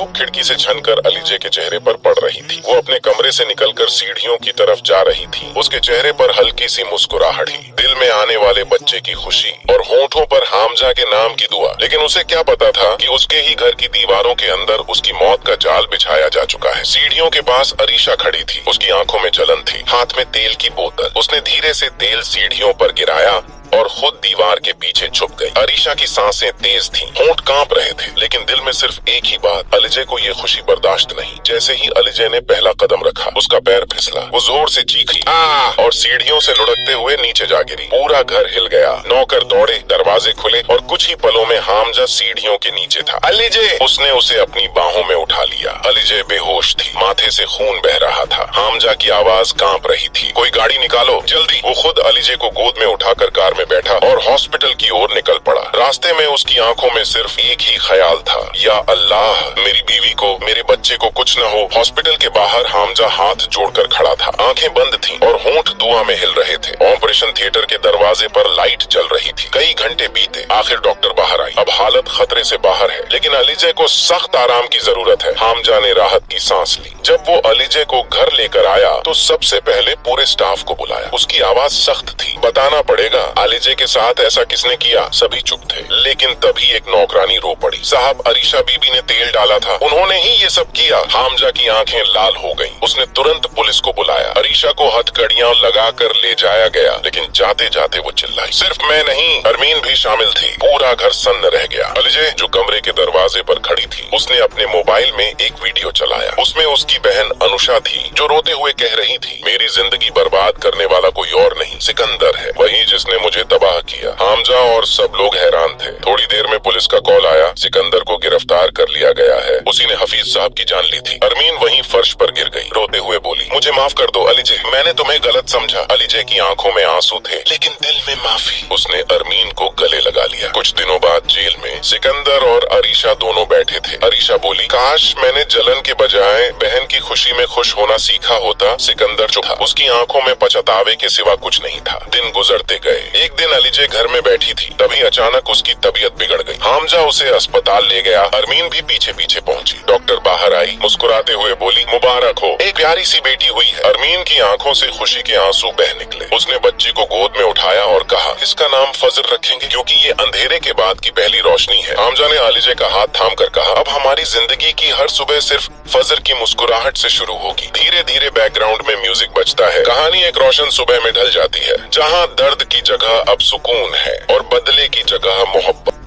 धूप खिड़की से छनकर अलीजे के चेहरे पर पड़ रही थी। वो अपने कमरे से निकलकर सीढ़ियों की तरफ जा रही थी। उसके चेहरे पर हल्की सी मुस्कुराहट थी, दिल में आने वाले बच्चे की खुशी और होठों पर हामजा के नाम की दुआ। लेकिन उसे क्या पता था कि उसके ही घर की दीवारों के अंदर उसकी मौत का जाल बिछाया जा चुका है। सीढ़ियों के पास अरीशा खड़ी थी। उसकी आंखों में जलन थी, हाथ में तेल की बोतल। उसने धीरे से तेल सीढ़ियों पर गिराया और खुद दीवार के पीछे छुप गई। अरीशा की सांसें तेज थीं, होंठ कांप रहे थे, लेकिन दिल में सिर्फ एक ही बात, अलीजे को ये खुशी बर्दाश्त नहीं। जैसे ही अलीजे ने पहला कदम रखा, उसका पैर फिसला। वो जोर से चीखी और सीढ़ियों से लुढ़कते हुए नीचे जा गिरी। पूरा घर हिल गया। नौकर दौड़े, दरवाजे खुले और कुछ ही पलों में हामजा सीढ़ियों के नीचे था। अलीजे! उसने उसे अपनी बाहों में उठा लिया। अलीजे बेहोश थी, माथे से खून बह रहा था। हामजा की आवाज कांप रही थी, कोई गाड़ी निकालो जल्दी। वो खुद अलीजे को गोद में उठाकर कार में बैठा और हॉस्पिटल की ओर निकल पड़ा। रास्ते में उसकी आंखों में सिर्फ एक ही ख्याल था, या अल्लाह, मेरी बीवी को, मेरे बच्चे को कुछ न हो। हॉस्पिटल के बाहर हामजा हाथ जोड़कर खड़ा था, आंखें बंद थीं और होंठ धुआं में हिल रहे थे। ऑपरेशन थिएटर के दरवाजे पर लाइट जल रही थी। कई घंटे बीते, आखिर डॉक्टर बाहर आई। अब हालत खतरे से बाहर है, लेकिन अलीजे को सख्त आराम की जरूरत है। हामजा ने राहत की सांस ली। जब वो अलीजे को घर लेकर आया तो सबसे पहले पूरे स्टाफ को बुलाया। उसकी आवाज सख्त थी, बताना पड़ेगा अलीजे के साथ ऐसा किसने किया। सभी चुप थे, लेकिन तभी एक नौकरानी रो पड़ी, साहब, अरीशा बीबी ने तेल डाला था, उन्होंने ही ये सब किया। हामजा की आंखें लाल हो गईं। उसने तुरंत पुलिस को बुलाया। अरीशा को हथकड़ियां लगाकर ले जाया गया, लेकिन जाते जाते वो चिल्लाई, सिर्फ मैं नहीं, अरमीन भी शामिल थी। पूरा घर सन्न रह गया। अलीजे, जो कमरे के दरवाजे पर खड़ी थी, उसने अपने मोबाइल में एक वीडियो चलाया। उसमें उसकी बहन अनुषा थी, जो रोते हुए कह रही थी, मेरी जिंदगी बर्बाद करने वाला कोई और नहीं, सिकंदर है, वही जिसने मुझे तबाह किया। हामजा और सब लोग हैरान थे। थोड़ी देर में पुलिस का कॉल आया, सिकंदर को गिरफ्तार कर लिया गया है, उसी ने हफीज साहब की जान ली थी। अरमीन वहीं फर्श पर गिर गई, रोते हुए बोली, मुझे माफ कर दो अलीजे, मैंने तुम्हें गलत समझा। अलीजे की आंखों में आंसू थे, लेकिन दिल में माफी। उसने अरमीन को गले लगा लिया। कुछ दिनों बाद जेल में सिकंदर और अरीशा दोनों बैठे थे। अरीशा बोली, काश मैंने जलन के बजाय बहन की खुशी में खुश होना सीखा होता। सिकंदर चुप था, उसकी आंखों में पछतावे के सिवा कुछ नहीं था। दिन गुजरते गए। एक दिन अलीजे घर में बैठी थी, तभी अचानक उसकी तबीयत बिगड़ गई। हामजा उसे अस्पताल ले गया। अरमीन भी पीछे पीछे पहुंची। डॉक्टर बाहर आई, मुस्कुराते हुए बोली, मुबारक हो, एक प्यारी सी बेटी हुई है। अरमीन की आंखों से खुशी के आंसू बह निकले। उसने बच्ची को गोद में उठाया और कहा, इसका नाम फजर रखेंगे, क्योंकि ये अंधेरे के बाद की पहली रोशनी है। हामजा ने अलीजे का हाथ थाम कर कहा, अब हमारी जिंदगी की हर सुबह सिर्फ फजर की मुस्कुराहट से शुरू होगी। धीरे धीरे बैकग्राउंड में म्यूजिक बजता है। कहानी एक रोशन सुबह में ढल जाती है, जहाँ दर्द की जगह अब सुकून है और बदले की जगह मोहब्बत।